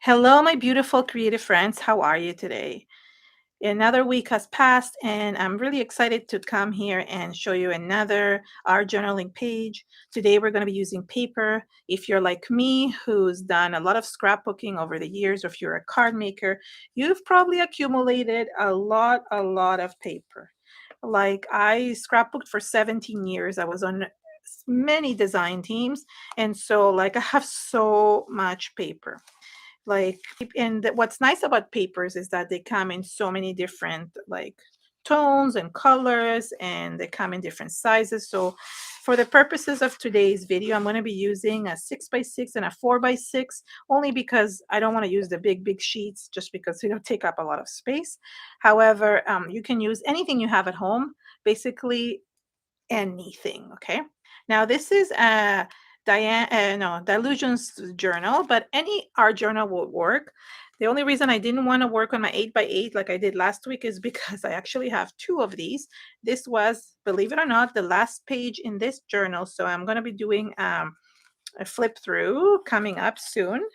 Hello, my beautiful creative friends. How are you today? Another week has passed, and I'm really excited to come here and show you another art journaling page. Today, we're going to be using paper. If you're like me, who's done a lot of scrapbooking over the years, or if you're a card maker, you've probably accumulated a lot of paper. Like I scrapbooked for 17 years. I was on many design teams, and so like I have so much paper. Like, and what's nice about papers is that they come in so many different like tones and colors, and they come in different sizes. So for the purposes of today's video, I'm going to be using a 6x6 and a 4x6, only because I don't want to use the big sheets, just because they don't take up a lot of space. However, you can use anything you have at home, basically anything. Okay, now this is a Dylusions journal, but any art journal will work. The only reason I didn't want to work on my 8x8 like I did last week is because I actually have two of these. This was, believe it or not, the last page in this journal, so I'm going to be doing a flip through coming up soon.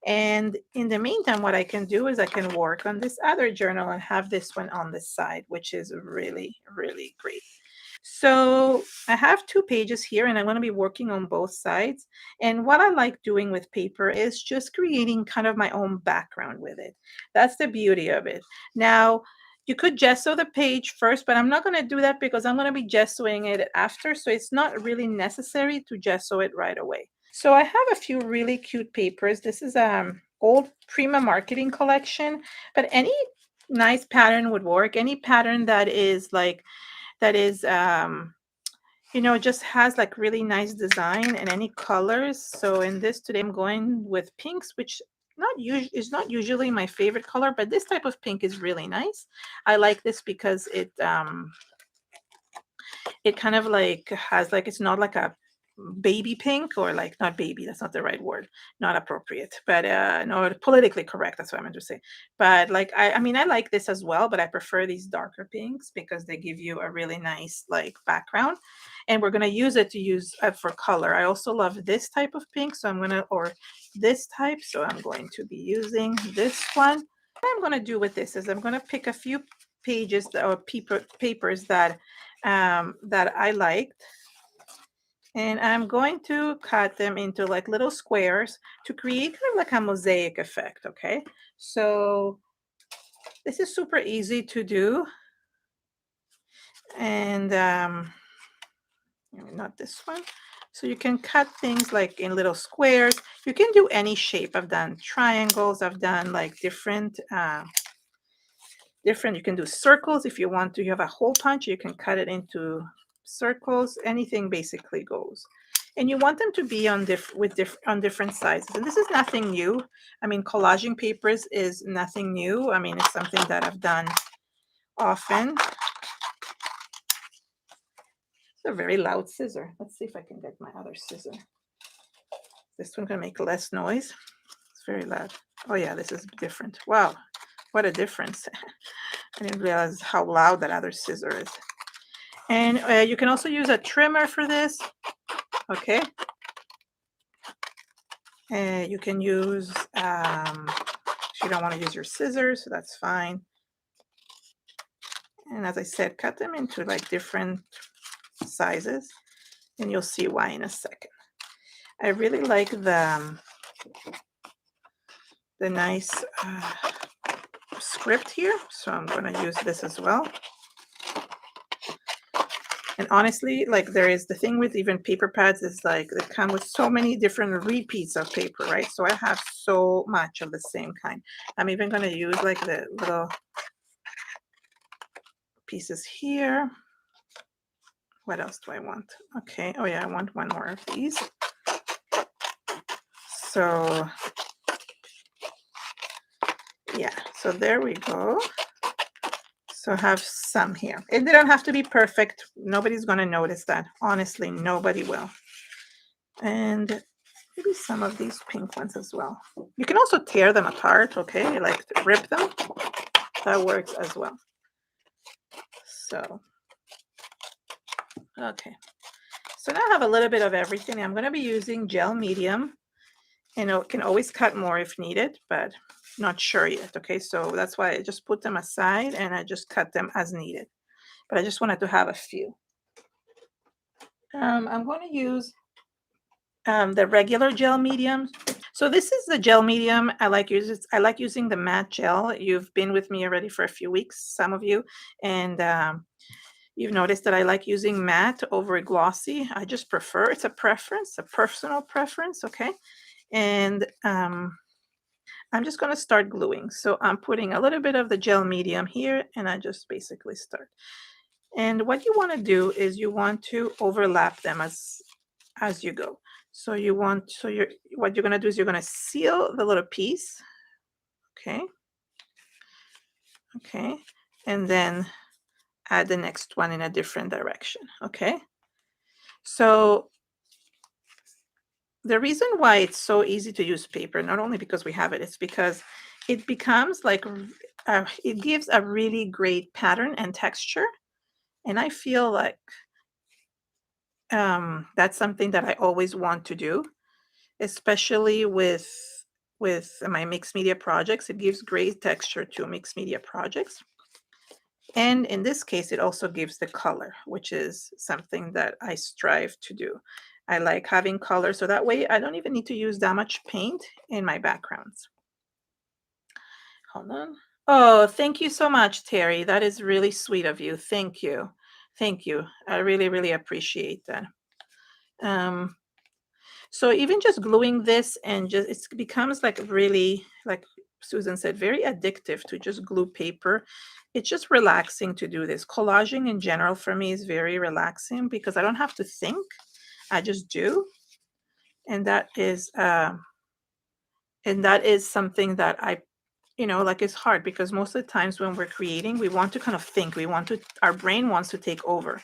And in the meantime, what I can do is I can work on this other journal and have this one on the side, which is really great. So I have two pages here, and I'm going to be working on both sides. And what I like doing with paper is just creating kind of my own background with it. That's the beauty of it. Now, you could gesso the page first, but I'm not going to do that because I'm going to be gessoing it after. So it's not really necessary to gesso it right away. So I have a few really cute papers. This is old Prima marketing collection, but any nice pattern would work. Any pattern that is like that is just has like really nice design and any colors. So in this today I'm going with pinks, which is not usually my favorite color, but this type of pink is really nice. I like this because it kind of like has like, it's not like a baby pink, or like, not baby, that's not the right word, not appropriate, but no, politically correct, that's what I meant to say. But like I mean, I like this as well, but I prefer these darker pinks because they give you a really nice like background, and we're going to use it to use for color. I also love this type of pink, so I'm going to, or this type, so I'm going to be using this one. What I'm going to do with this is I'm going to pick a few pages or papers that that I liked, and I'm going to cut them into like little squares to create kind of like a mosaic effect. Okay, so this is super easy to do, and not this one. So you can cut things like in little squares. You can do any shape. I've done triangles, I've done like different you can do circles if you want to. You have a hole punch, you can cut it into circles. Anything basically goes, and you want them to be on different sizes. And this is nothing new. I mean, collaging papers is nothing new. I mean, it's something that I've done often. It's a very loud scissor. Let's see if I can get my other scissor. This one can make less noise. It's very loud. Oh yeah, this is different. Wow, what a difference. I didn't realize how loud that other scissor is. And you can also use a trimmer for this. Okay. You can use, if you don't want to use your scissors, so that's fine. And as I said, cut them into like different sizes, and you'll see why in a second. I really like the nice script here, so I'm going to use this as well. And honestly, like, there is the thing with even paper pads is like they come with so many different repeats of paper, right? So I have so much of the same kind. I'm even going to use like the little pieces here. What else do I want? Okay. Oh yeah, I want one more of these. So yeah, so there we go. So I have some here. They don't have to be perfect. Nobody's going to notice that. Honestly, nobody will. And maybe some of these pink ones as well. You can also tear them apart, okay? Like rip them. That works as well. So, okay. So now I have a little bit of everything. I'm going to be using gel medium. You know, can always cut more if needed, but not sure yet. Okay, so that's why I just put them aside and I just cut them as needed. But I just wanted to have a few. I'm going to use the regular gel medium. So this is the gel medium I like using the matte gel. You've been with me already for a few weeks, some of you, and you've noticed that I like using matte over glossy. I just prefer, it's a preference, a personal preference, okay? And I'm just going to start gluing. So I'm putting a little bit of the gel medium here, and I just basically start. And what you want to do is you want to overlap them as you go. So what you're going to do is you're going to seal the little piece. Okay. Okay. And then add the next one in a different direction. Okay. So the reason why it's so easy to use paper, not only because we have it, it's because it becomes like, it gives a really great pattern and texture. And I feel like that's something that I always want to do, especially with my mixed media projects. It gives great texture to mixed media projects. And in this case, it also gives the color, which is something that I strive to do. I like having color, so that way I don't even need to use that much paint in my backgrounds. Hold on. Oh, thank you so much, Terry. That is really sweet of you. Thank you. Thank you. I really, really appreciate that. So even just gluing this and just, it becomes like really, like Susan said, very addictive to just glue paper. It's just relaxing to do this. Collaging in general for me is very relaxing because I don't have to think. I just do. And that is something that I, like, it's hard because most of the times when we're creating, we want to kind of think. Our brain wants to take over.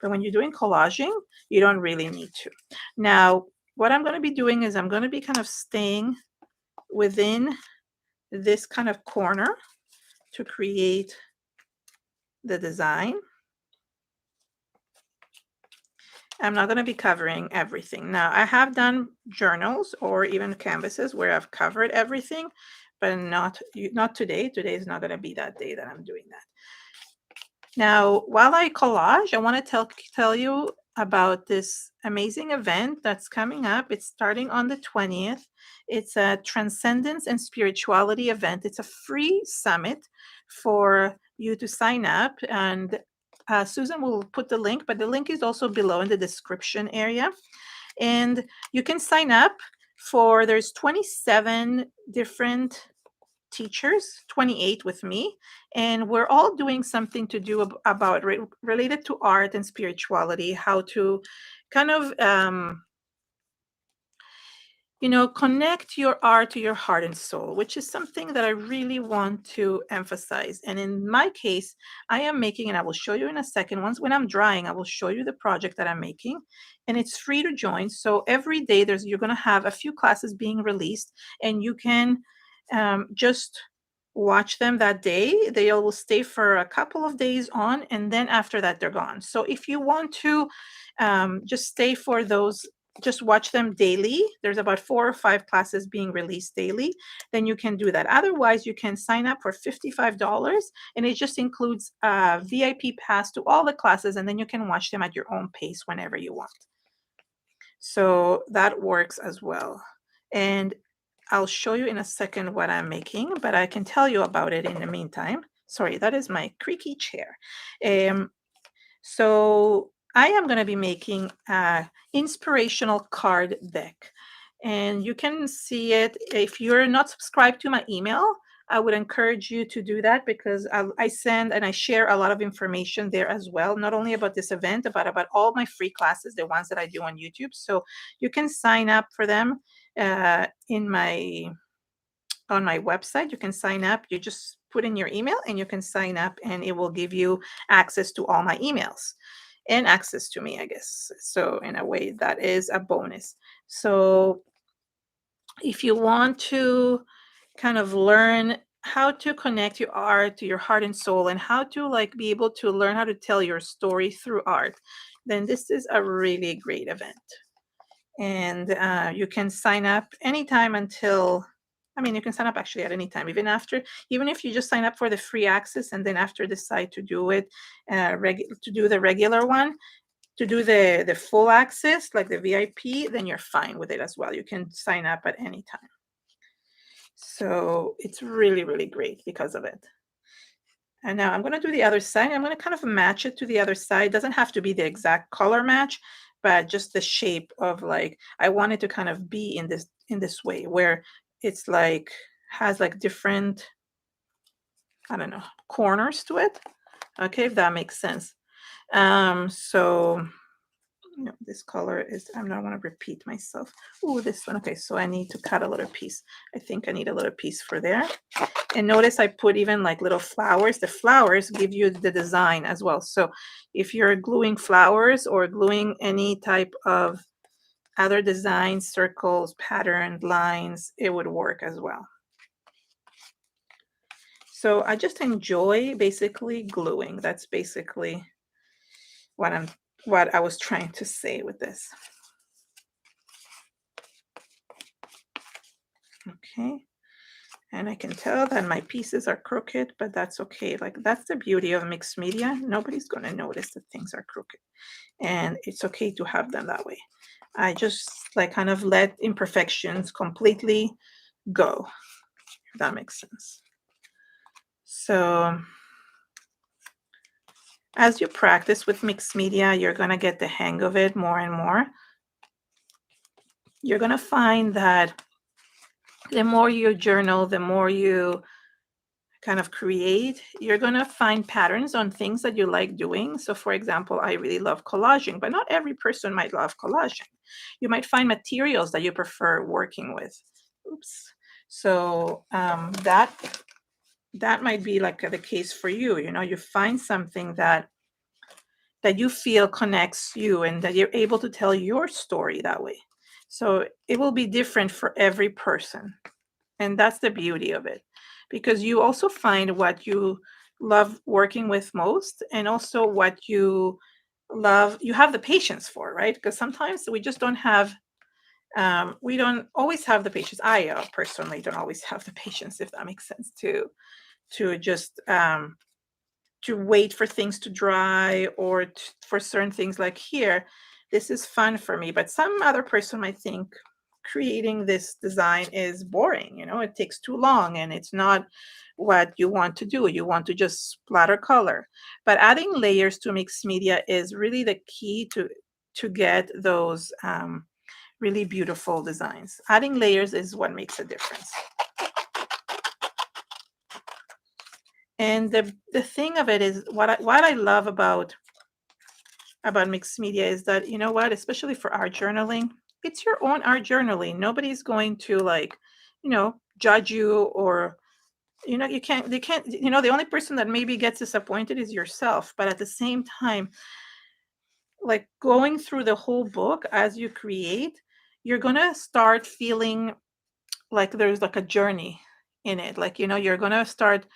But when you're doing collaging, you don't really need to. Now, what I'm going to be doing is I'm going to be kind of staying within this kind of corner to create the design. I'm not going to be covering everything. Now, I have done journals or even canvases where I've covered everything, but not today. Today is not going to be that day that I'm doing that. Now, while I collage, I want to tell you about this amazing event that's coming up. It's starting on the 20th. It's a Transcendence and Spirituality event. It's a free summit for you to sign up. And Susan will put the link, but the link is also below in the description area. And you can sign up there's 27 different teachers, 28 with me, and we're all doing something to do about related to art and spirituality, how to kind of connect your art to your heart and soul, which is something that I really want to emphasize. And in my case, I am making, and I will show you in a second, when I'm drying, I will show you the project that I'm making, and it's free to join. So every day you're going to have a few classes being released, and you can just watch them that day. They will stay for a couple of days on, and then after that, they're gone. So if you want to just stay for those, just watch them daily. There's about 4 or 5 classes being released daily. Then you can do that. Otherwise, you can sign up for $55, and it just includes a VIP pass to all the classes, and then you can watch them at your own pace whenever you want. So that works as well. And I'll show you in a second what I'm making, but I can tell you about it in the meantime. Sorry, that is my creaky chair. So I am going to be making an inspirational card deck. And you can see it. If you're not subscribed to my email, I would encourage you to do that because I send and I share a lot of information there as well, not only about this event, but about all my free classes, the ones that I do on YouTube. So you can sign up for them on my website. You can sign up. You just put in your email and you can sign up, and it will give you access to all my emails and access to me, I guess. So in a way, that is a bonus. So if you want to kind of learn how to connect your art to your heart and soul, and how to be able to learn how to tell your story through art, then this is a really great event. And you can sign up anytime until, I mean, you can sign up actually at any time, even if you just sign up for the free access and then after decide to do it, to do the regular one, to do the full access, like the VIP, then you're fine with it as well. You can sign up at any time. So it's really, really great because of it. And now I'm going to do the other side. I'm going to kind of match it to the other side. It doesn't have to be the exact color match, but just the shape of, like, I want it to kind of be in this way where it's like has like different, I don't know, corners to it. Okay, if that makes sense. So no, this color is, I don't want to repeat myself. Oh, this one. Okay, so I need to cut a little piece. I think I need a little piece for there. And notice I put even like little flowers. The flowers give you the design as well. So if you're gluing flowers or gluing any type of other designs, circles, patterned lines, it would work as well. So I just enjoy basically gluing. That's basically what I was trying to say with this. Okay. And I can tell that my pieces are crooked, but that's okay. Like, that's the beauty of mixed media. Nobody's going to notice that things are crooked. And it's okay to have them that way. I just like kind of let imperfections completely go, if that makes sense. So as you practice with mixed media, you're going to get the hang of it more and more. You're going to find that the more you journal, the more you kind of create, you're going to find patterns on things that you like doing. So for example, I really love collaging, but not every person might love collaging. You might find materials that you prefer working with. Oops. So that might be like the case for you. You know, you find something that you feel connects you and that you're able to tell your story that way. So it will be different for every person. And that's the beauty of it, because you also find what you love working with most, and also what you have the patience for, right? Because sometimes we just don't have, we don't always have the patience. I personally don't always have the patience, if that makes sense, to just to wait for things to dry, or for certain things. Like here, this is fun for me, but some other person might think creating this design is boring. You know, it takes too long and it's not what you want to do. You want to just splatter color. But adding layers to mixed media is really the key to get those really beautiful designs. Adding layers is what makes a difference. And the thing of it is, what I love about mixed media is that, you know what, especially for art journaling, it's your own art journaling. Nobody's going to, like, you know, judge you, or, you know, they can't, you know, the only person that maybe gets disappointed is yourself. But at the same time, like, going through the whole book as you create, you're gonna start feeling like there's like a journey in it. Like, you know, you're gonna start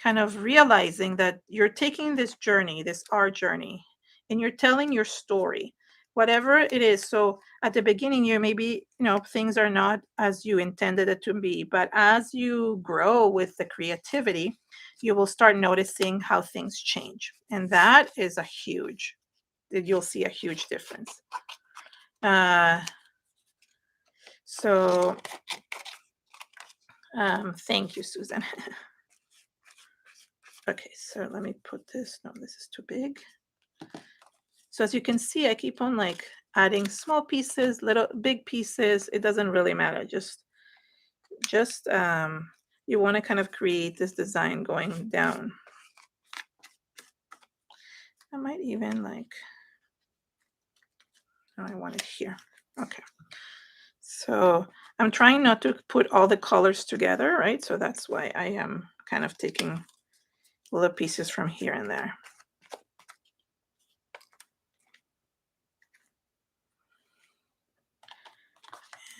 kind of realizing that you're taking this journey, this art journey, and you're telling your story, whatever it is. So at the beginning, you maybe, you know, things are not as you intended it to be, but as you grow with the creativity, you will start noticing how things change. And that is you'll see a huge difference. So thank you, Susan. Okay, so let me put this. No, this is too big. So as you can see, I keep on like adding small pieces, little big pieces. It doesn't really matter. Just you want to kind of create this design going down. I might even like, oh, I want it here. Okay. So I'm trying not to put all the colors together, right? So that's why I am kind of taking little pieces from here and there.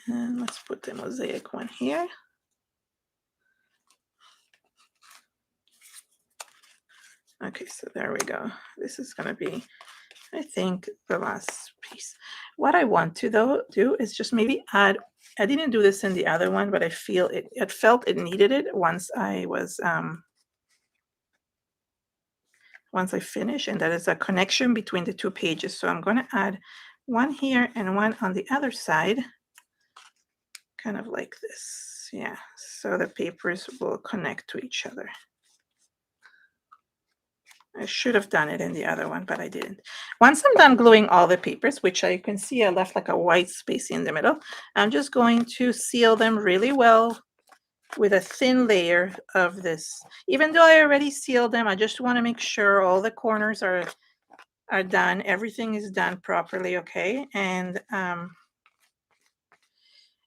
And let's put the mosaic one here. Okay, so there we go. This is going to be, I think, the last piece. What I want to though do is just maybe add, I didn't do this in the other one, but I feel it felt it needed it once I was once I finish, and that is a connection between the two pages. So I'm going to add one here and one on the other side, kind of like this. Yeah, so the papers will connect to each other. I should have done it in the other one, but I didn't. Once I'm done gluing all the papers, which I can see I left like a white space in the middle, I'm just going to seal them really well with a thin layer of this. Even though I already sealed them, I just want to make sure all the corners are done. Everything is done properly, okay? And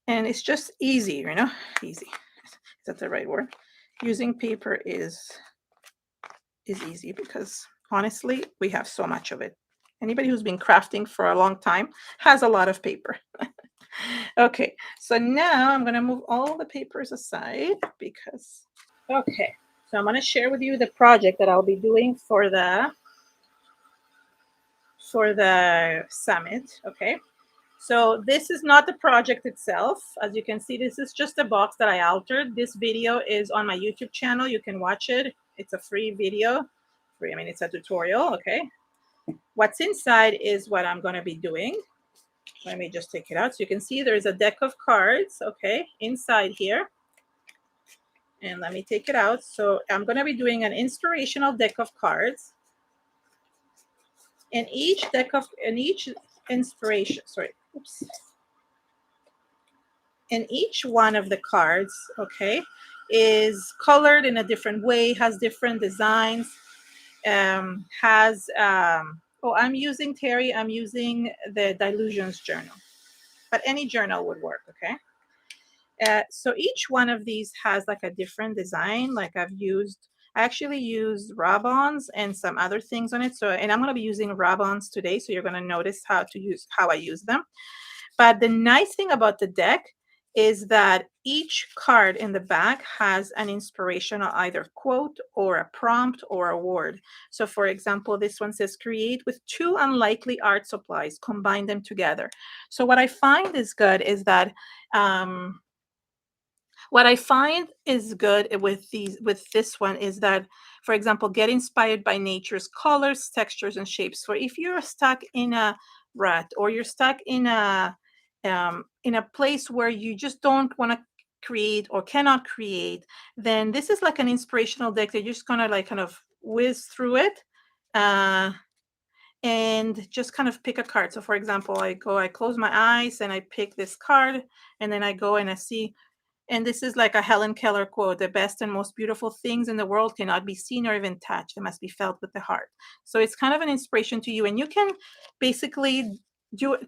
it's just easy, you know, easy. Is that the right word? Using paper is easy because honestly, we have so much of it. Anybody who's been crafting for a long time has a lot of paper. Okay, so now I'm going to move all the papers aside because, okay, so I'm going to share with you the project that I'll be doing for the summit, okay? So this is not the project itself. As you can see, this is just a box that I altered. This video is on my YouTube channel. You can watch it. It's a free video. Free, I mean, it's a tutorial, okay? What's inside is what I'm going to be doing. Let me just take it out. So you can see there's a deck of cards, okay, inside here. And let me take it out. So I'm going to be doing an inspirational deck of cards. And each inspiration, sorry, oops. And each one of the cards, okay, is colored in a different way, has different designs, oh, I'm using the Dylusions journal, but any journal would work, okay? So each one of these has like a different design. Like I actually used rub-ons and some other things on it. So, and I'm going to be using rub-ons today. So you're going to notice how I use them. But the nice thing about the deck is that each card in the back has an inspirational either quote or a prompt or a word. So for example, this one says, create with 2 unlikely art supplies, combine them together. So what I find is good is that what I find is good with this one is that, for example, get inspired by nature's colors, textures, and shapes. So if you're stuck in a rut or you're stuck in a place where you just don't want to create or cannot create, then this is like an inspirational deck that you're just gonna like kind of whiz through it. And just kind of pick a card. So for example, I close my eyes and I pick this card, and then I go and I see. And this is like a Helen Keller quote: the best and most beautiful things in the world cannot be seen or even touched. They must be felt with the heart. So it's kind of an inspiration to you. And you can basically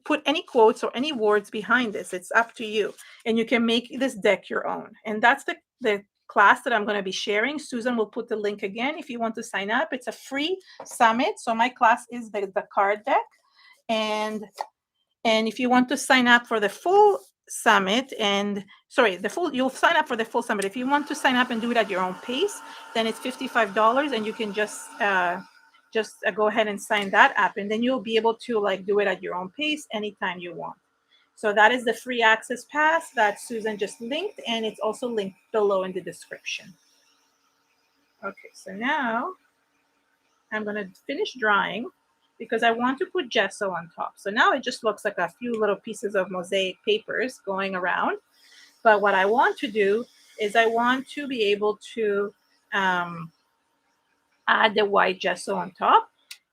put any quotes or any words behind this. It's up to you. And you can make this deck your own. And that's the class that I'm going to be sharing. Susan will put the link again if you want to sign up. It's a free summit. So my class is the card deck. And if you want to sign up for the full summit, you'll sign up for the full summit. If you want to sign up and do it at your own pace, then it's $55, and you can just go ahead and sign that up, and then you'll be able to like do it at your own pace anytime you want. So that is the free access pass that Susan just linked, and it's also linked below in the description. Okay, so now I'm going to finish drawing because I want to put gesso on top. So now it just looks like a few little pieces of mosaic papers going around. But what I want to do is I want to be able to add the white gesso on top.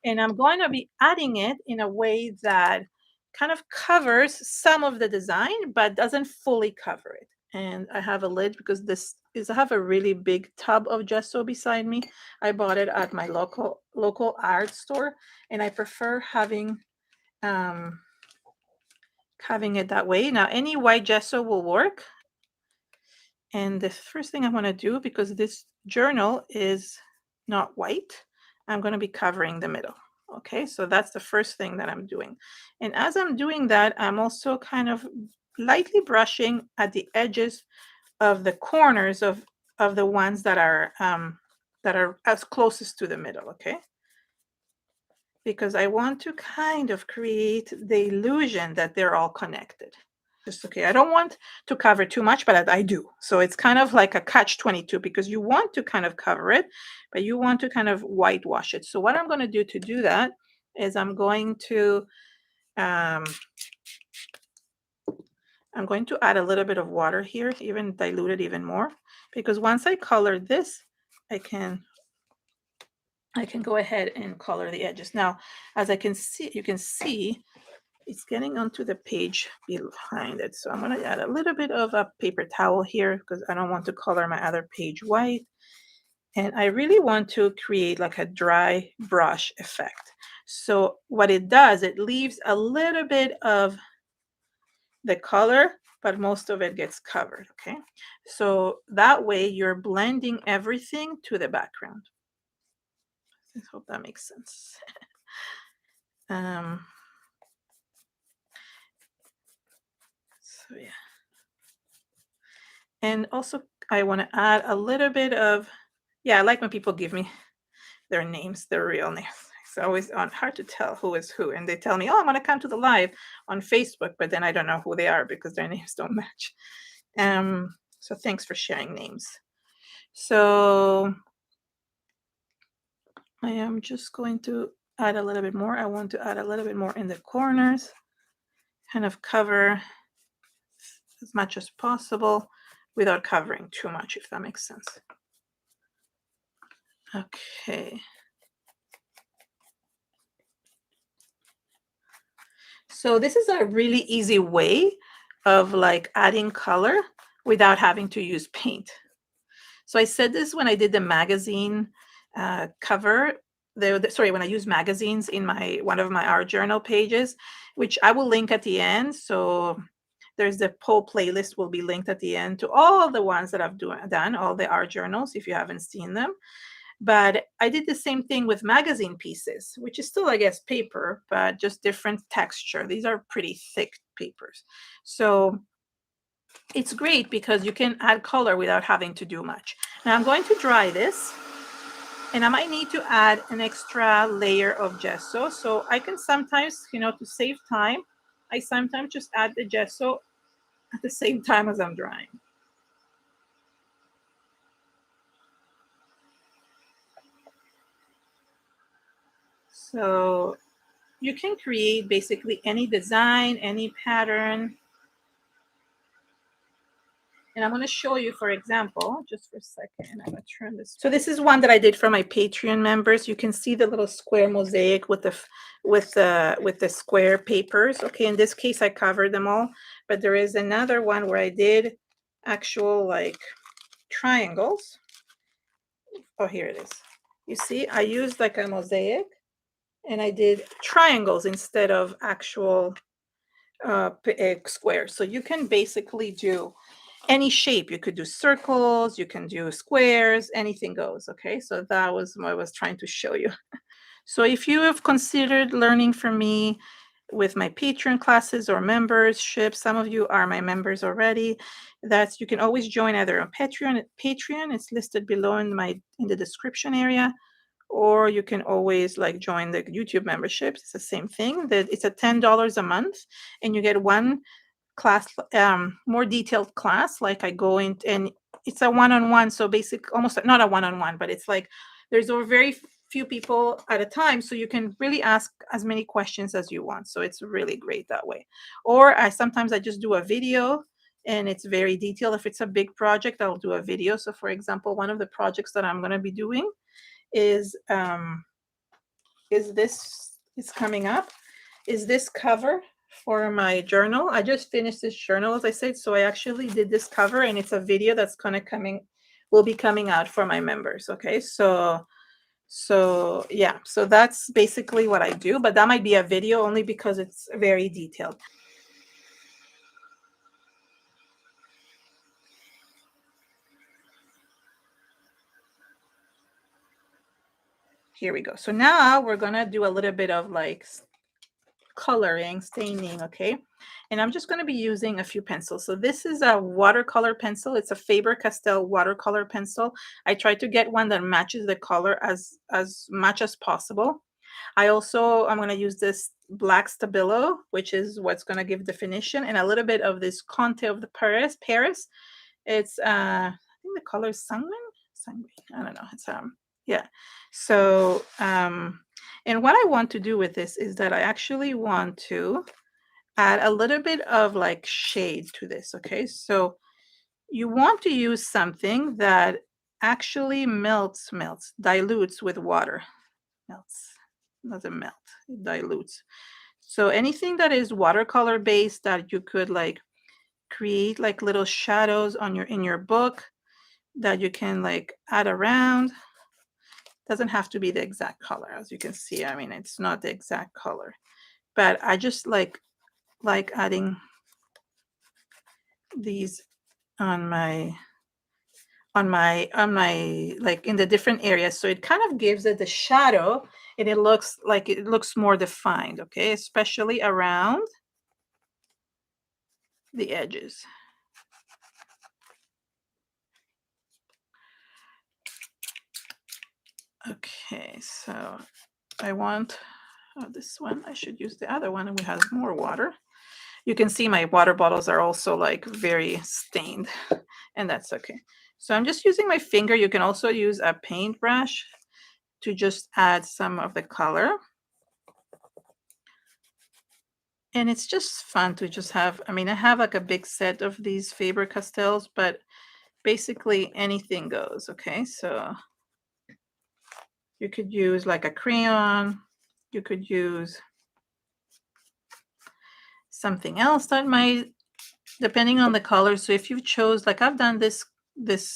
And I'm going to be adding it in a way that kind of covers some of the design, but doesn't fully cover it. And I have a lid because I have a really big tub of gesso beside me. I bought it at my local art store, and I prefer having it that way. Now, any white gesso will work. And the first thing I want to do, because this journal is not white, I'm going to be covering the middle. Okay, so that's the first thing that I'm doing. And as I'm doing that, I'm also kind of lightly brushing at the edges of the corners of the ones that are as closest to the middle. Okay, because I want to kind of create the illusion that they're all connected. Just okay. I don't want to cover too much, but I do. So it's kind of like a catch-22 because you want to kind of cover it, but you want to kind of whitewash it. So what I'm going to do that is I'm going to add a little bit of water here, even dilute it even more, because once I color this, I can go ahead and color the edges. Now, as you can see, it's getting onto the page behind it. So I'm going to add a little bit of a paper towel here because I don't want to color my other page white. And I really want to create like a dry brush effect. So what it does, it leaves a little bit of the color, but most of it gets covered, okay? So that way you're blending everything to the background. I hope that makes sense. So yeah. And also I want to add a little bit of, I like when people give me their names, their real names. It's always hard to tell who is who. And they tell me, oh, I'm going to come to the live on Facebook, but then I don't know who they are because their names don't match. So thanks for sharing names. So I am just going to add a little bit more. I want to add a little bit more in the corners, kind of cover as much as possible without covering too much, if that makes sense. Okay. So this is a really easy way of like adding color without having to use paint. So I said this when I did the magazine cover. When I use magazines in one of my art journal pages, which I will link at the end. So there's the poll playlist will be linked at the end to all the ones that I've done, all the art journals, if you haven't seen them. But I did the same thing with magazine pieces, which is still, I guess, paper, but just different texture. These are pretty thick papers. So it's great because you can add color without having to do much. Now I'm going to dry this, and I might need to add an extra layer of gesso. So I can sometimes, to save time, I sometimes just add the gesso at the same time as I'm drying. So you can create basically any design, any pattern. And I'm going to show you, for example, just for a second, I'm going to turn this. So this is one that I did for my Patreon members. You can see the little square mosaic with the square papers. Okay, in this case, I covered them all, but there is another one where I did actual like triangles. Oh, here it is. You see, I used like a mosaic and I did triangles instead of actual squares. So you can basically do any shape. You could do circles, you can do squares, anything goes. Okay, so that was what I was trying to show you. So if you have considered learning from me with my Patreon classes or membership, some of you are my members already, you can always join either on Patreon. It's listed below in the description area, or you can always like join the YouTube membership. It's the same thing. It's a $10 a month, and you get one class, more detailed class. Like I go in, and it's a one-on-one. So basic, almost not a one-on-one, but it's like there's over very few people at a time, so you can really ask as many questions as you want. So it's really great that way. Or sometimes I just do a video, and it's very detailed. If it's a big project, I'll do a video. So for example, one of the projects that I'm going to be doing is coming up is this cover for my journal. I just finished this journal, as I said, so I actually did this cover, and it's a video that's will be coming out for my members. Okay, so yeah, so that's basically what I do, but that might be a video only because it's very detailed. Here we go. So now we're gonna do a little bit of like coloring, staining, okay? And I'm just going to be using a few pencils. So this is a watercolor pencil. It's a Faber-Castell watercolor pencil. I try to get one that matches the color as much as possible. I'm going to use this black Stabilo, which is what's going to give definition, and a little bit of this Conte of the Paris. It's I think the color is sanguine. I don't know. It's yeah. So and what I want to do with this is that I actually want to add a little bit of like shade to this. Okay, so you want to use something that actually dilutes with water. Melts, doesn't melt, it dilutes. So anything that is watercolor based that you could like create like little shadows on in your book that you can like add around. Doesn't have to be the exact color, as you can see. I mean, it's not the exact color, but I just like adding these on my like in the different areas, so it kind of gives it the shadow and it looks more defined. Okay, especially around the edges. Okay, so I want this one. I should use the other one, and we have more water. You can see my water bottles are also like very stained, and that's okay. So I'm just using my finger. You can also use a paintbrush to just add some of the color. And it's just fun to just have, I mean, I have like a big set of these Faber-Castells, but basically anything goes. Okay, so you could use like a crayon. You could use something else that might, depending on the color. So if you chose, like I've done this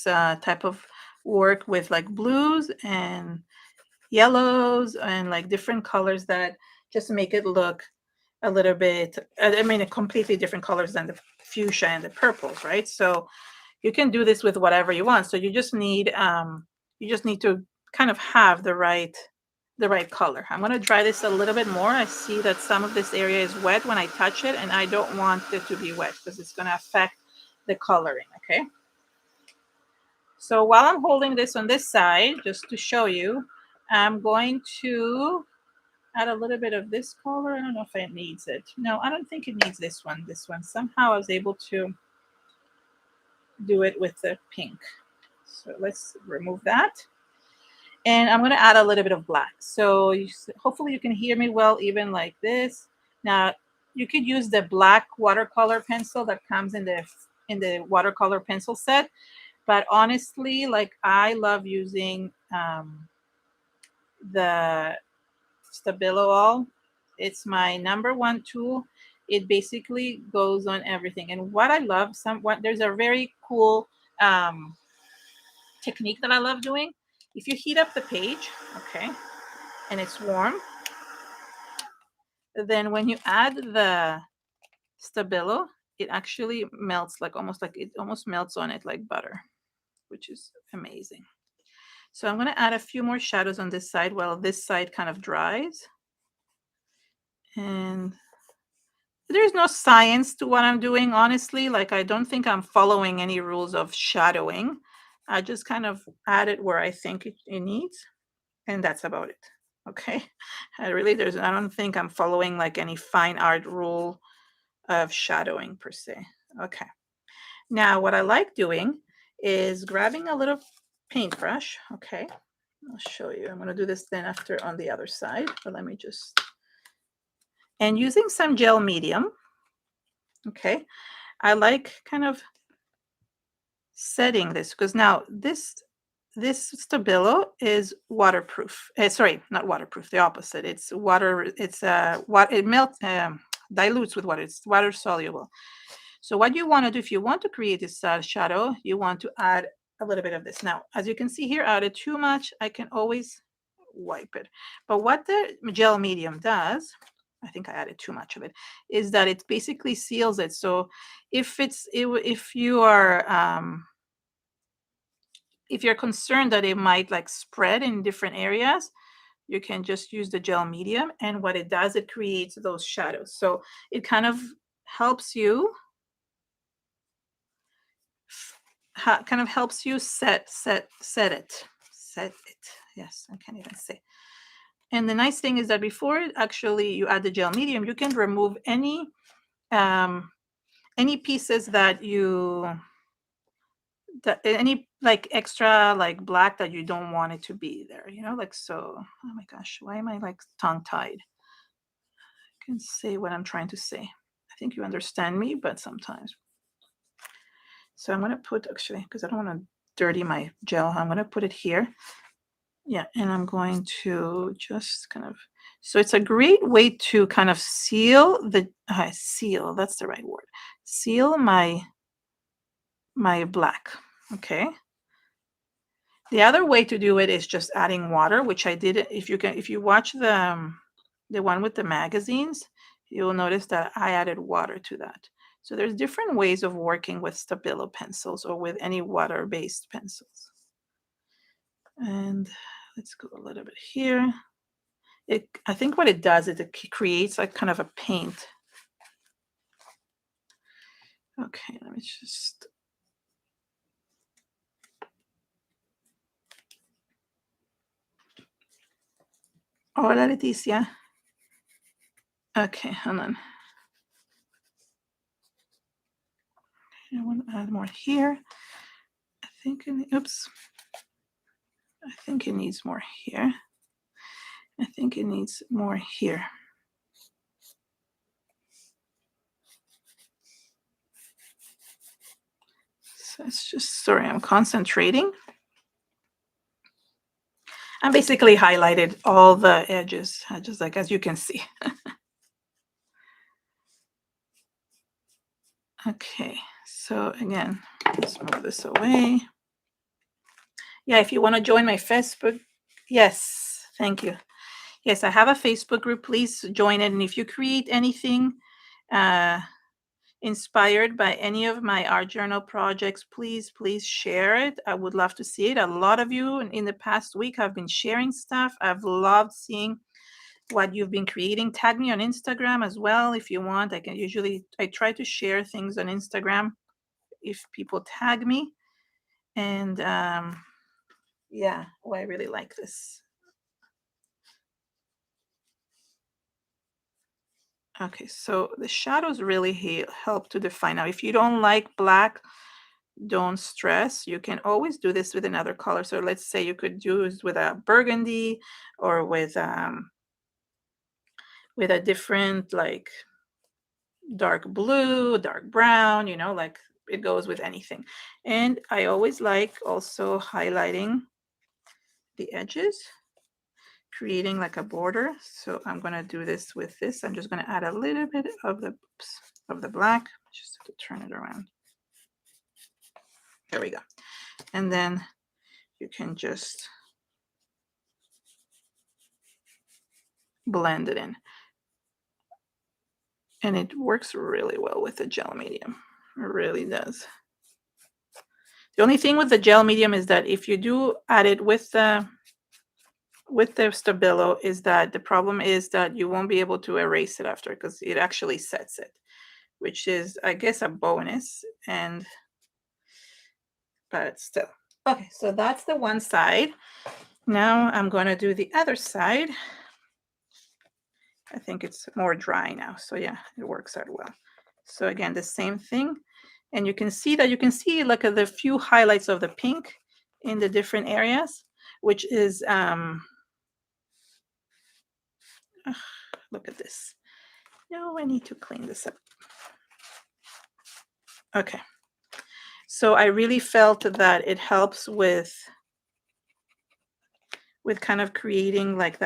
type of work with like blues and yellows and like different colors that just make it look a little bit, I mean, a completely different colors than the fuchsia and the purples, right? So you can do this with whatever you want. So you just need to kind of have the right color. I'm going to dry this a little bit more. I see that some of this area is wet when I touch it, and I don't want it to be wet because it's going to affect the coloring. Okay. So while I'm holding this on this side, just to show you, I'm going to add a little bit of this color. I don't know if it needs it. No, I don't think it needs this one. Somehow I was able to do it with the pink. So let's remove that. And I'm going to add a little bit of black. So hopefully you can hear me well, even like this. Now you could use the black watercolor pencil that comes in the watercolor pencil set. But honestly, like I love using the Stabilo all. It's my #1 tool. It basically goes on everything. And what I love, there's a very cool technique that I love doing. If you heat up the page, okay, and it's warm, then when you add the Stabilo, it actually melts it almost melts on it like butter, which is amazing. So I'm going to add a few more shadows on this side while this side kind of dries. And there's no science to what I'm doing, honestly. Like, I don't think I'm following any rules of shadowing. I just kind of add it where I think it needs, and that's about it. Okay. I don't think I'm following like any fine art rule of shadowing per se. Okay. Now, what I like doing is grabbing a little paintbrush. Okay. I'll show you. I'm going to do this then after on the other side, but let me just, and using some gel medium. Okay. I like kind of setting this because now this Stabilo is waterproof. Sorry, not waterproof. The opposite. It's water. It's what it melts, dilutes with water. It's water soluble. So what you want to do if you want to create this shadow, you want to add a little bit of this. Now, as you can see here, I added too much. I can always wipe it. But what the gel medium does, I think I added too much of it, is that it basically seals it. So if you're concerned that it might like spread in different areas, you can just use the gel medium, and what it does, it creates those shadows. So it kind of helps you set it. Yes, I can't even say. And the nice thing is that before actually you add the gel medium, you can remove any pieces that any like extra like black that you don't want it to be there, you know, like so. Oh my gosh, why am I like tongue tied? I can say what I'm trying to say. I think you understand me, but sometimes. So I'm going to put, actually, because I don't want to dirty my gel, I'm going to put it here. Yeah, and I'm going to just kind of, so it's a great way to kind of seal the, seal, that's the right word. Seal my black, okay? The other way to do it is just adding water, which I did. If you watch the one with the magazines, you'll notice that I added water to that. So there's different ways of working with Stabilo pencils or with any water-based pencils. And let's go a little bit here. I think what it does is it creates like kind of a paint. Okay, let me just. Hola, Leticia. Okay, hold on. I want to add more here. I think, oops. I think it needs more here. I think it needs more here. So it's just, sorry, I'm concentrating. I basically highlighted all the edges, just like as you can see. Okay, so again, let's move this away. Yeah, if you want to join my Facebook, yes, thank you. Yes, I have a Facebook group. Please join it. And if you create anything inspired by any of my art journal projects, please share it. I would love to see it. A lot of you in the past week have been sharing stuff. I've loved seeing what you've been creating. Tag me on Instagram as well if you want. I try to share things on Instagram if people tag me. And yeah, I really like this. Okay, so the shadows really help to define. Now, if you don't like black, don't stress. You can always do this with another color. So let's say you could do this with a burgundy or with a different like dark blue, dark brown, you know, like it goes with anything. And I always like also highlighting the edges, creating like a border. So I'm going to do this with this. I'm just going to add a little bit of the black, just to turn it around. There we go. And then you can just blend it in. And it works really well with the gel medium. It really does. The only thing with the gel medium is that if you do add it with the Stabilo, is that the problem is that you won't be able to erase it after, because it actually sets it, which is, I guess, a bonus. But still. Okay, so that's the one side. Now I'm going to do the other side. I think it's more dry now. So yeah, it works out well. So again, the same thing. And you can see like the few highlights of the pink in the different areas, which is, look at this. No, I need to clean this up. Okay. So I really felt that it helps with kind of creating like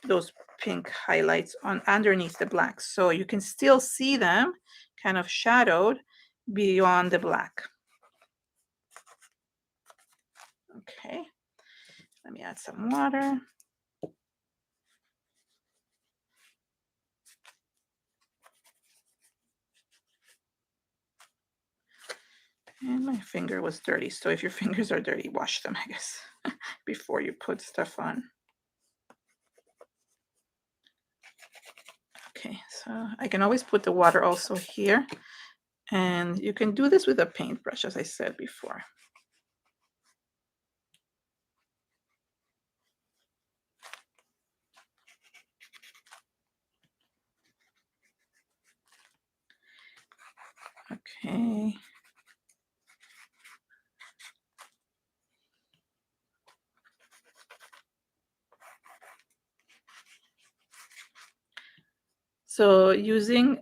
those pink highlights underneath the black. So you can still see them kind of shadowed beyond the black. Okay. Let me add some water. And my finger was dirty. So if your fingers are dirty, wash them, I guess, before you put stuff on. Okay, so I can always put the water also here. And you can do this with a paintbrush, as I said before. Okay. So using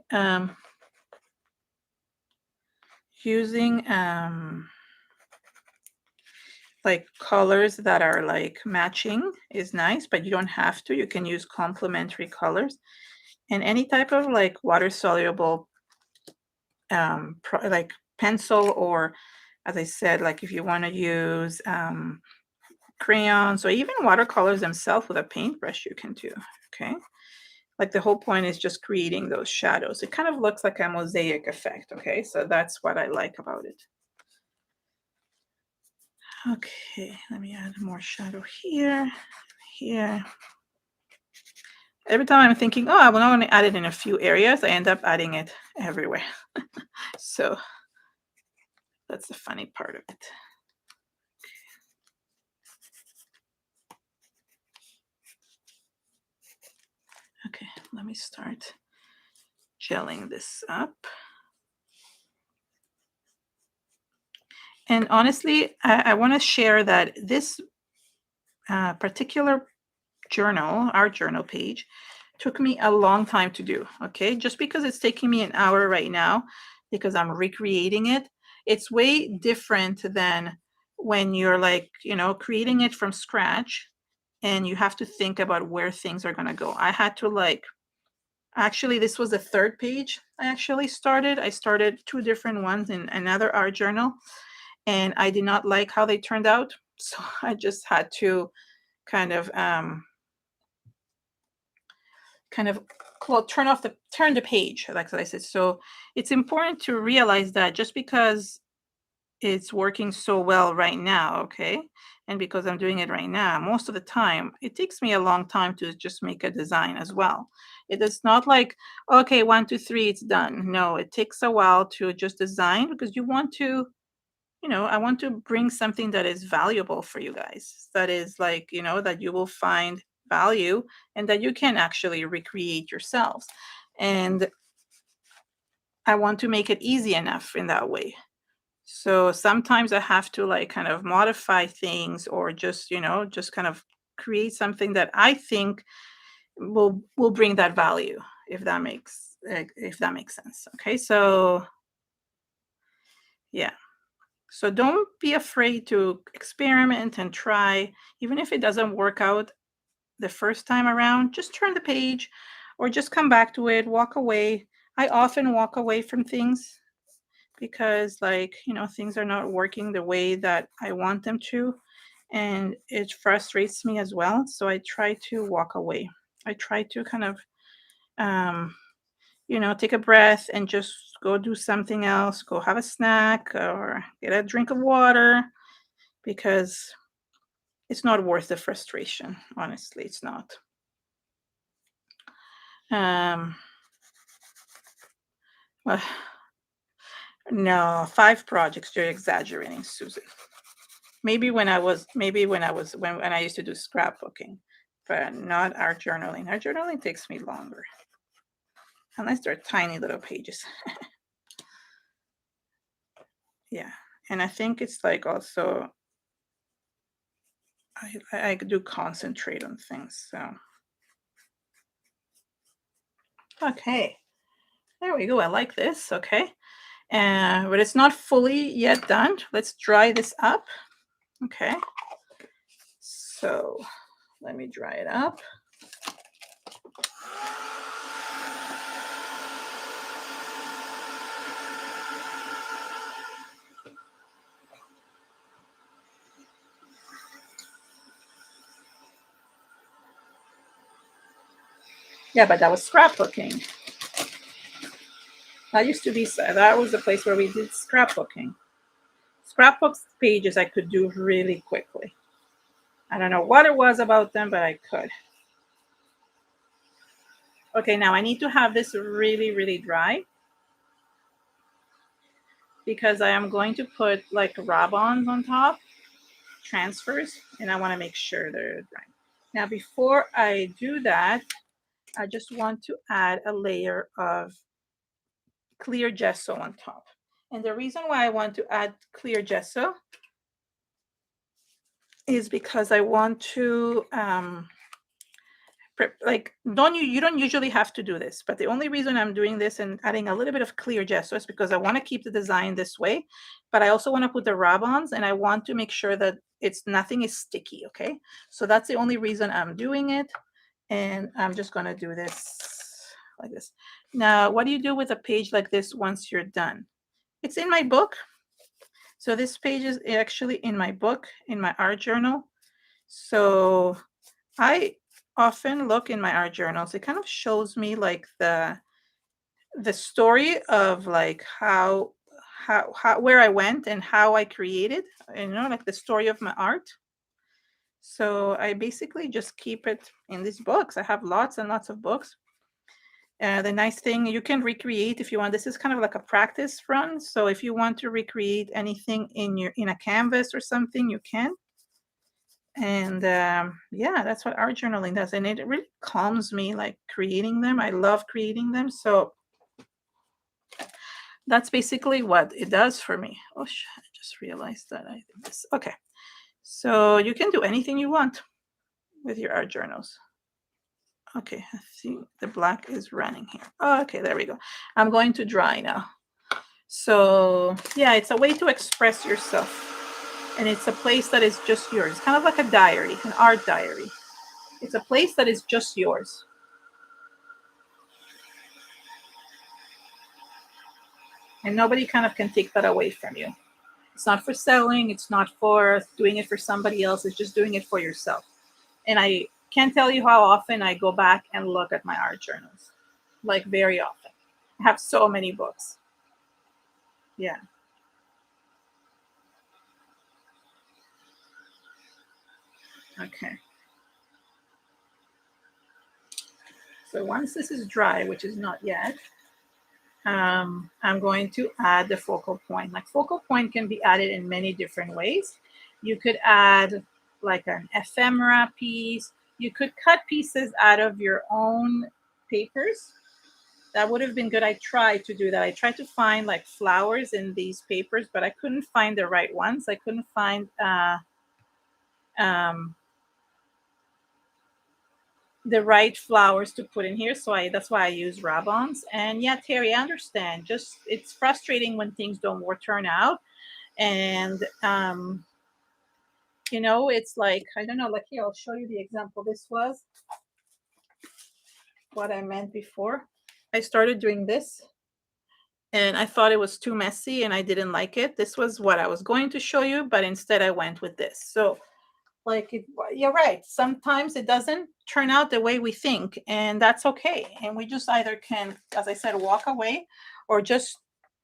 like colors that are like matching is nice, but you don't have to. You can use complementary colors, and any type of like water soluble like pencil, or as I said, like if you want to use crayons or even watercolors themselves with a paintbrush, you can do. Okay, like the whole point is just creating those shadows. It kind of looks like a mosaic effect. Okay, so that's what I like about it. Okay, let me add more shadow here, here. Every time I'm thinking, oh, I'm not going to add it in a few areas, I end up adding it everywhere. So that's the funny part of it. Okay, let me start gelling this up. And honestly, I want to share that this particular journal, our journal page, took me a long time to do. Okay, just because it's taking me an hour right now because I'm recreating it, it's way different than when you're like, you know, creating it from scratch and you have to think about where things are going to go. I had to like, actually, this was the third page I actually started. I started two different ones in another art journal, and I did not like how they turned out. So I just had to kind of turn the page, like I said. So it's important to realize that just because it's working so well right now, okay, and because I'm doing it right now, most of the time it takes me a long time to just make a design as well. It is not like, okay, 1 2 3, it's done. No, it takes a while to just design, because you want to, you know, I want to bring something that is valuable for you guys, that is like, you know, that you will find value and that you can actually recreate yourselves. And I want to make it easy enough in that way. So sometimes I have to like kind of modify things, or just, you know, just kind of create something that I think will bring that value, if that makes sense. Okay, so yeah. So don't be afraid to experiment and try. Even if it doesn't work out the first time around, just turn the page or just come back to it, walk away. I often walk away from things because, like, you know, things are not working the way that I want them to. And it frustrates me as well. So I try to walk away. I try to kind of, you know, take a breath and just go do something else, go have a snack or get a drink of water, because it's not worth the frustration. Honestly, it's not. Well, no, 5 projects. You're exaggerating, Susan. Maybe when I used to do scrapbooking, but not art journaling. Art journaling takes me longer, unless they're tiny little pages. Yeah, and I think it's like also I do concentrate on things. So okay, there we go. I like this. Okay, but it's not fully yet done. Let's dry this up. Okay, so let me dry it up. Yeah, but that was scrapbooking. That used to be, that was the place where we did scrapbooking. Scrapbooks pages I could do really quickly. I don't know what it was about them, but I could. Okay, now I need to have this really, really dry, because I am going to put like rub-ons on top, transfers, and I want to make sure they're dry. Now, before I do that, I just want to add a layer of clear gesso on top. And the reason why I want to add clear gesso is because I want to like you don't usually have to do this, but the only reason I'm doing this and adding a little bit of clear gesso is because I want to keep the design this way, but I also want to put the rub-ons, and I want to make sure that nothing is sticky. Okay, so that's the only reason I'm doing it, and I'm just going to do this like this. Now, what do you do with a page like this once you're done? It's in my book. So this page is actually in my book, in my art journal. So I often look in my art journals. It kind of shows me like the story of like how where I went and how I created, you know, like the story of my art. So I basically just keep it in these books. I have lots and lots of books. The nice thing, you can recreate if you want. This is kind of like a practice run. So if you want to recreate anything in a canvas or something, you can. And yeah, that's what art journaling does, and it really calms me, like creating them. I love creating them, so that's basically what it does for me. Oh, I just realized that I did this. Okay, so you can do anything you want with your art journals. Okay, I see the black is running here. Oh, okay, there we go. I'm going to dry now. So yeah, it's a way to express yourself. And it's a place that is just yours. It's kind of like a diary, an art diary. It's a place that is just yours. And nobody kind of can take that away from you. It's not for selling. It's not for doing it for somebody else. It's just doing it for yourself. And I can't tell you how often I go back and look at my art journals. Like very often. I have so many books. Yeah. Okay. So once this is dry, which is not yet, I'm going to add the focal point. Like focal point can be added in many different ways. You could add like an ephemera piece. You could cut pieces out of your own papers. That would have been good. I tried to do that. I tried to find like flowers in these papers, but I couldn't find the right ones. I couldn't find the right flowers to put in here. So that's why I use rub-ons. And yeah, Terry, I understand. Just it's frustrating when things don't turn out. And you know, it's like, I don't know, like here, I'll show you the example. This was what I meant before. I started doing this and I thought it was too messy and I didn't like it. This was what I was going to show you, but instead I went with this. So like you're right, sometimes it doesn't turn out the way we think, and that's okay. And we just either can, as I said, walk away or just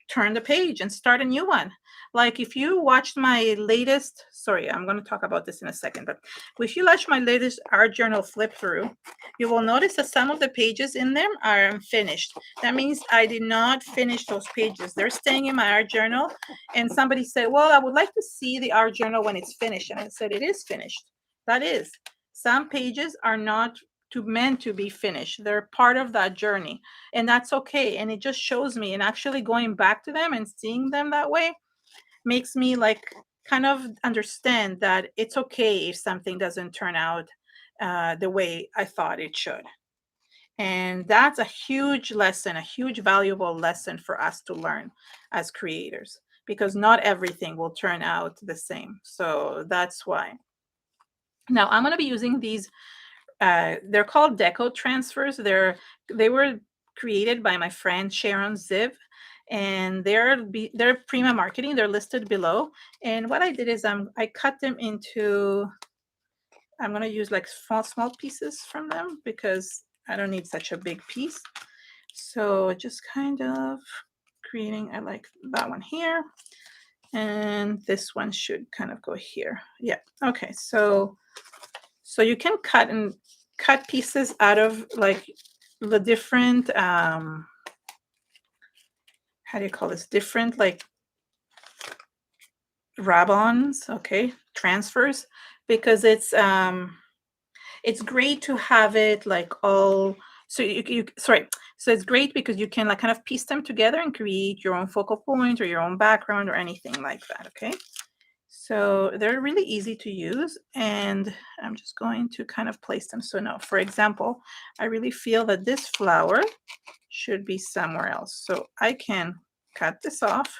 turn the page and start a new one. Like if you watched my latest, sorry, I'm going to talk about this in a second, but if you watch my latest art journal flip through, you will notice that some of the pages in them are unfinished. That means I did not finish those pages. They're staying in my art journal. And somebody said, well, I would like to see the art journal when it's finished. And I said, it is finished. That is. Some pages are not meant to be finished. They're part of that journey, and that's okay. And it just shows me, and actually going back to them and seeing them that way makes me like kind of understand that it's okay if something doesn't turn out the way I thought it should. And that's a huge lesson, a huge valuable lesson for us to learn as creators, because not everything will turn out the same. So that's why. Now I'm going to be using these they're called deco transfers. They were created by my friend Sharon Ziv, and they're Prima marketing. They're listed below. And what I did is I cut them into, I'm going to use like small pieces from them because I don't need such a big piece. So just kind of creating, I like that one here. And this one should kind of go here. Yeah. Okay. So you can cut pieces out of like the different how do you call this, different like rub-ons, okay, transfers, because it's great to have it like all So sorry. So it's great because you can like kind of piece them together and create your own focal point or your own background or anything like that. Okay. So they're really easy to use, and I'm just going to kind of place them. So now, for example, I really feel that this flower should be somewhere else. So I can cut this off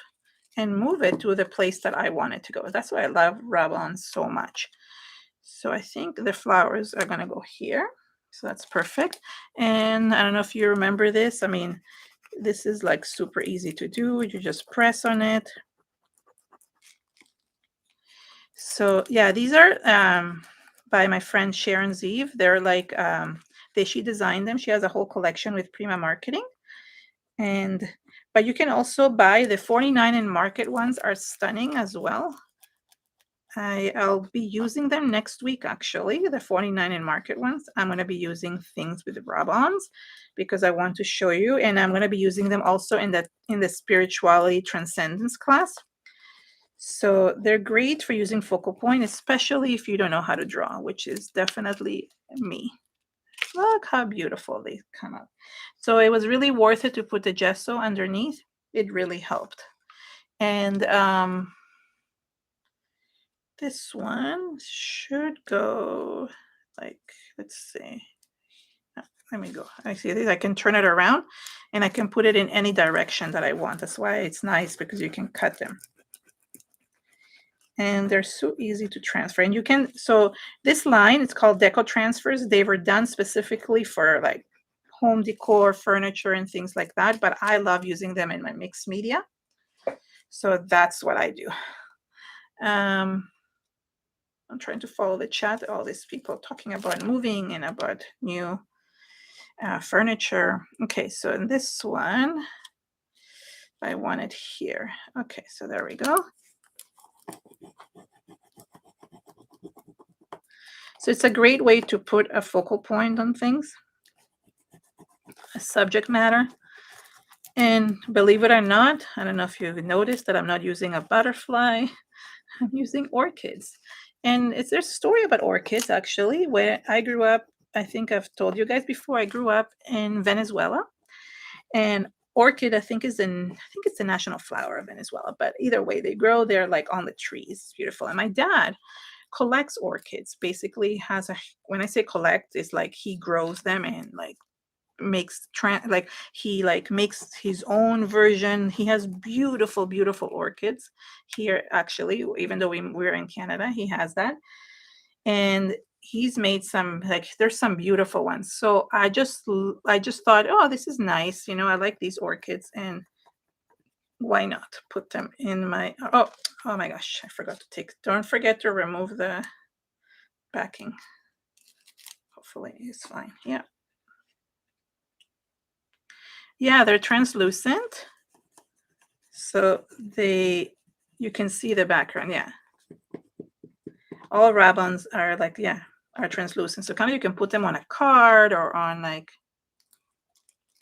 and move it to the place that I want it to go. That's why I love rub-ons so much. So I think the flowers are gonna go here. So that's perfect. And I don't know if you remember this. I mean, this is like super easy to do. You just press on it. So yeah, these are by my friend Sharon Zeev. They're like she designed them. She has a whole collection with Prima Marketing. But you can also buy the 49 in Market ones are stunning as well. I'll be using them next week, actually, the 49 in Market ones. I'm going to be using things with the rub-ons because I want to show you, and I'm going to be using them also in the Spirituality Transcendence class. So they're great for using focal point, especially if you don't know how to draw, which is definitely me. Look how beautiful they come out. So it was really worth it to put the gesso underneath. It really helped. And this one should go like, let's see. Let me go. I see this. I can turn it around and I can put it in any direction that I want. That's why it's nice, because you can cut them. And they're so easy to transfer. And you can, so this line, it's called Deco Transfers. They were done specifically for like home decor, furniture, and things like that. But I love using them in my mixed media. So that's what I do. I'm trying to follow the chat. All these people talking about moving and about new furniture. Okay, so in this one, I want it here. Okay, so there we go. So it's a great way to put a focal point on things, a subject matter. And believe it or not, I don't know if you've noticed that I'm not using a butterfly. I'm using orchids. And there's a story about orchids, actually, where I grew up. I think I've told you guys before, I grew up in Venezuela. And orchid, I think it's the national flower of Venezuela. But either way, they grow there like on the trees. It's beautiful. And my dad collects orchids. Basically, when I say collect, it's like he grows them and like makes makes his own version. He has beautiful orchids here, actually, even though we're in Canada. He has that, and he's made some, like, there's some beautiful ones. So I just thought, oh, this is nice, I like these orchids, and why not put them in my oh my gosh, I forgot to don't forget to remove the backing. Hopefully it's fine. Yeah, they're translucent, so you can see the background. Yeah, all rub-ons are like, are translucent, so kind of you can put them on a card or on like,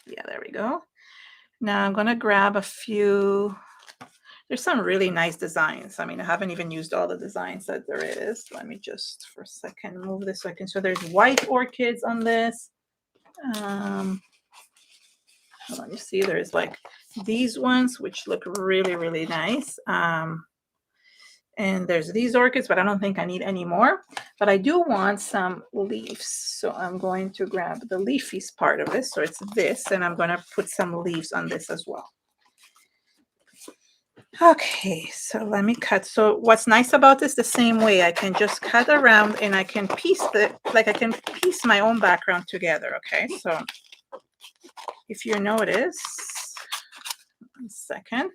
there we go. Now I'm gonna grab a few. There's some really nice designs. I mean, I haven't even used all the designs that there is. Let me just for a second move this so I can. So there's white orchids on this. Hold on, you see there's like these ones which look really, really nice. And there's these orchids, but I don't think I need any more. But I do want some leaves. So I'm going to grab the leafies part of this. So it's this, and I'm going to put some leaves on this as well. Okay, so let me cut. So what's nice about this, the same way, I can just cut around and I can piece I can piece my own background together. Okay, so if you notice, 1 second.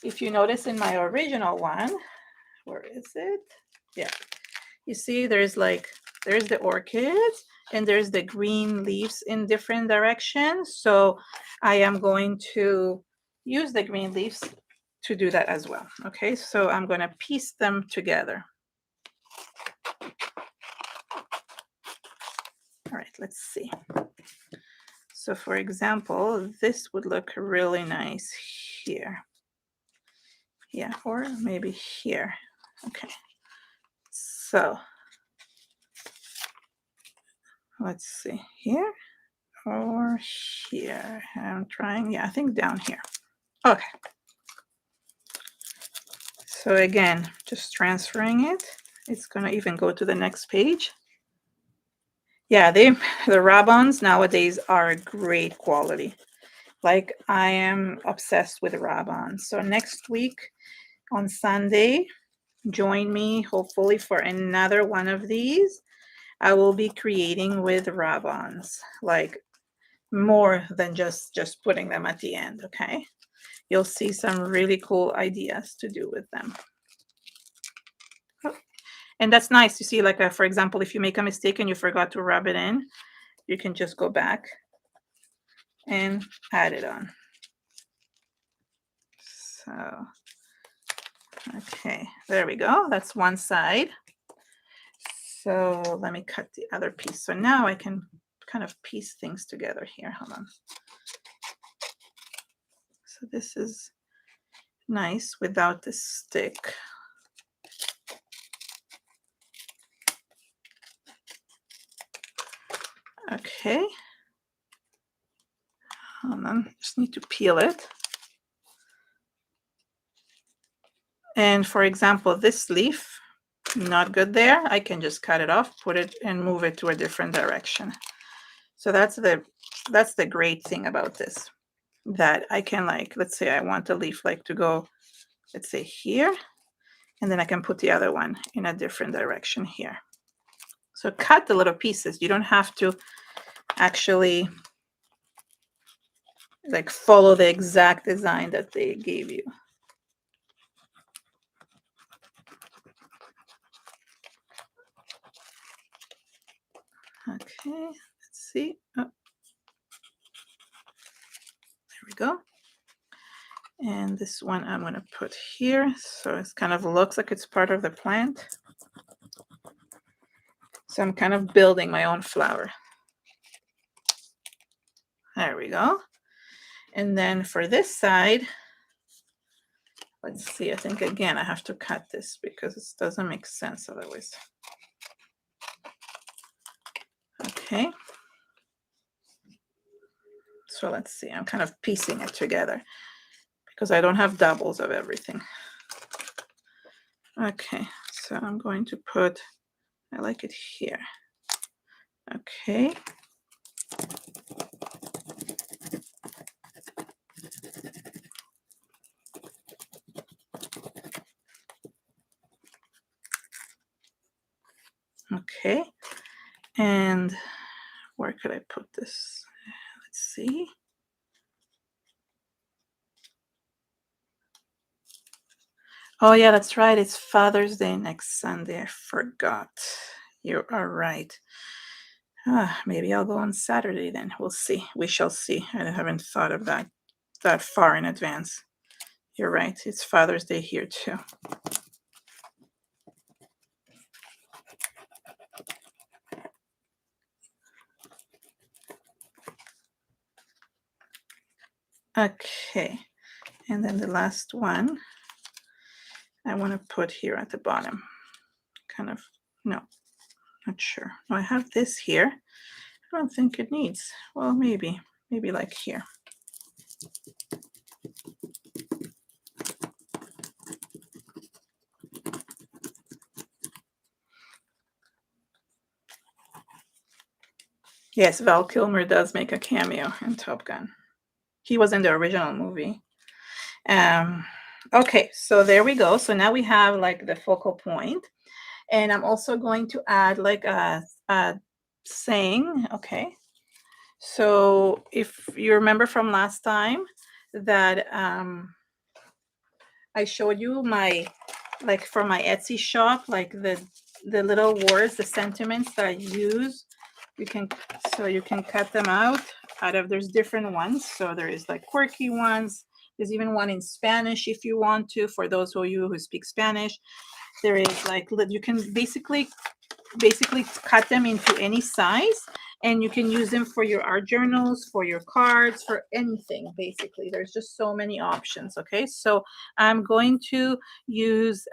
If you notice in my original one, where is it? Yeah, you see there's the orchids and there's the green leaves in different directions. So I am going to use the green leaves to do that as well. Okay, so I'm going to piece them together. All right, let's see. So for example, this would look really nice here. Yeah, or maybe here. Okay. So let's see, here or here. I'm trying, yeah, I think down here. Okay. So again, just transferring it. It's gonna even go to the next page. Yeah, the Rabons nowadays are great quality. Like, I am obsessed with Rabons. So next week on Sunday, join me hopefully for another one of these. I will be creating with Rabons, like more than just putting them at the end. Okay, you'll see some really cool ideas to do with them. And that's nice. You see, like, for example, if you make a mistake and you forgot to rub it in, you can just go back and add it on. So, okay, there we go. That's one side. So let me cut the other piece. So now I can kind of piece things together here. Hold on. So this is nice without the stick. Okay. Hold on, just need to peel it. And for example, this leaf, not good there. I can just cut it off, put it and move it to a different direction. So that's the great thing about this, that I can, like, let's say I want the leaf like to go, let's say here, and then I can put the other one in a different direction here. So cut the little pieces. You don't have to actually like follow the exact design that they gave you. Okay, let's see. Oh, there we go. And this one I'm going to put here. So it kind of looks like it's part of the plant. So I'm kind of building my own flower. There we go. And then for this side, let's see, I think again I have to cut this because it doesn't make sense otherwise. Okay. So let's see, I'm kind of piecing it together because I don't have doubles of everything. Okay, so I'm going to put, I like it here. Okay. Okay, and where could I put this? Let's see. Oh yeah, that's right. It's Father's Day next Sunday. I forgot. You are right. Maybe I'll go on Saturday then. We'll see. We shall see. I haven't thought of that far in advance. You're right. It's Father's Day here too. Okay, and then the last one I want to put here at the bottom. Kind of, no, not sure. No, I have this here. I don't think it needs. Well, maybe like here. Yes, Val Kilmer does make a cameo in Top Gun. He was in the original movie. Okay, so there we go. So now we have like the focal point, and I'm also going to add like a saying. Okay, so if you remember from last time that I showed you my, like for my Etsy shop, like the little words, the sentiments that I use, you can cut them out of, there's different ones. So there is like quirky ones. There's even one in Spanish if you want to, for those of you who speak Spanish. There is like, you can basically cut them into any size, and you can use them for your art journals, for your cards, for anything. Basically, there's just so many options. Okay, so I'm going to use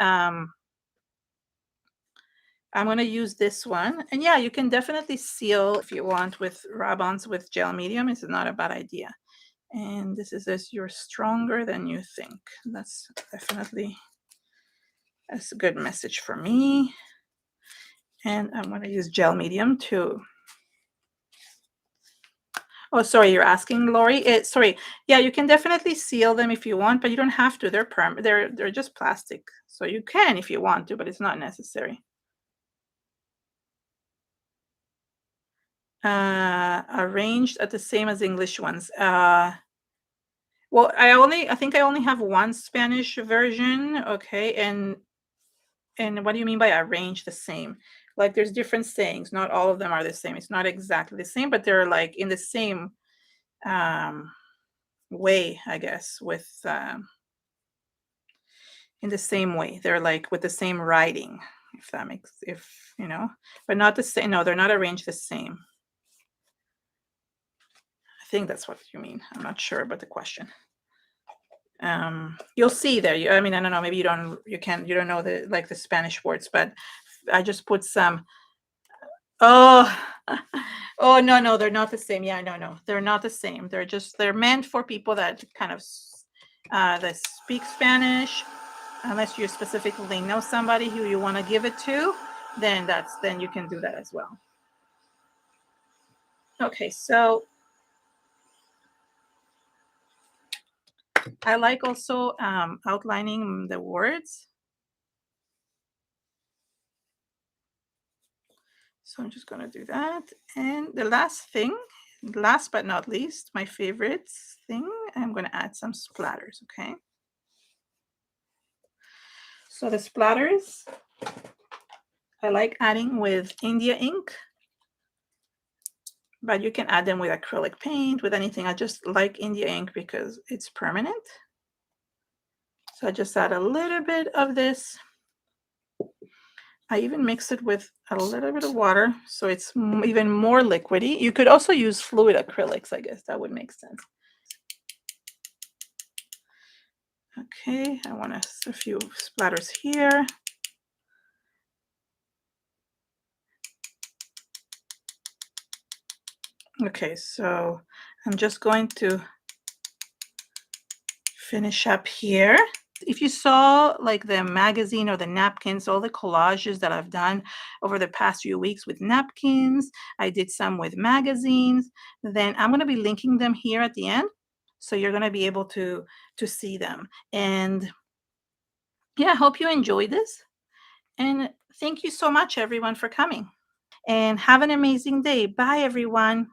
I'm going to use this one. And yeah, you can definitely seal if you want with rub-ons with gel medium. It's not a bad idea. And this is as you're stronger than you think. That's definitely a good message for me. And I'm going to use gel medium too. Oh, sorry, you're asking, Lori. Sorry. Yeah, you can definitely seal them if you want, but you don't have to. They're just plastic. So you can if you want to, but it's not necessary. Arranged at the same as English ones. Well, I think I only have one Spanish version. Okay, and what do you mean by arranged the same? Like there's different sayings. Not all of them are the same. It's not exactly the same, but they're like in the same way, I guess, with in the same way. They're like with the same writing, if that makes, if you know, but not the same. No, they're not arranged the same. I think that's what you mean. I'm not sure about the question. You'll see there. I mean, I don't know. Maybe you don't know the Spanish words, but I just put some. Oh, oh no, they're not the same. Yeah, no, they're not the same. They're meant for people that kind of that speak Spanish. Unless you specifically know somebody who you want to give it to, then you can do that as well. Okay, so I like also outlining the words. So I'm just going to do that. And the last but not least, my favorite thing, I'm going to add some splatters, okay? So the splatters, I like adding with India ink, but you can add them with acrylic paint, with anything. I just like India ink because it's permanent. So I just add a little bit of this. I even mix it with a little bit of water, so it's even more liquidy. You could also use fluid acrylics, I guess that would make sense. Okay, I want a few splatters here. Okay, so I'm just going to finish up here. If you saw like the magazine or the napkins, all the collages that I've done over the past few weeks with napkins, I did some with magazines, then I'm going to be linking them here at the end. So you're going to be able to see them. And yeah, I hope you enjoyed this. And thank you so much, everyone, for coming. And have an amazing day. Bye, everyone.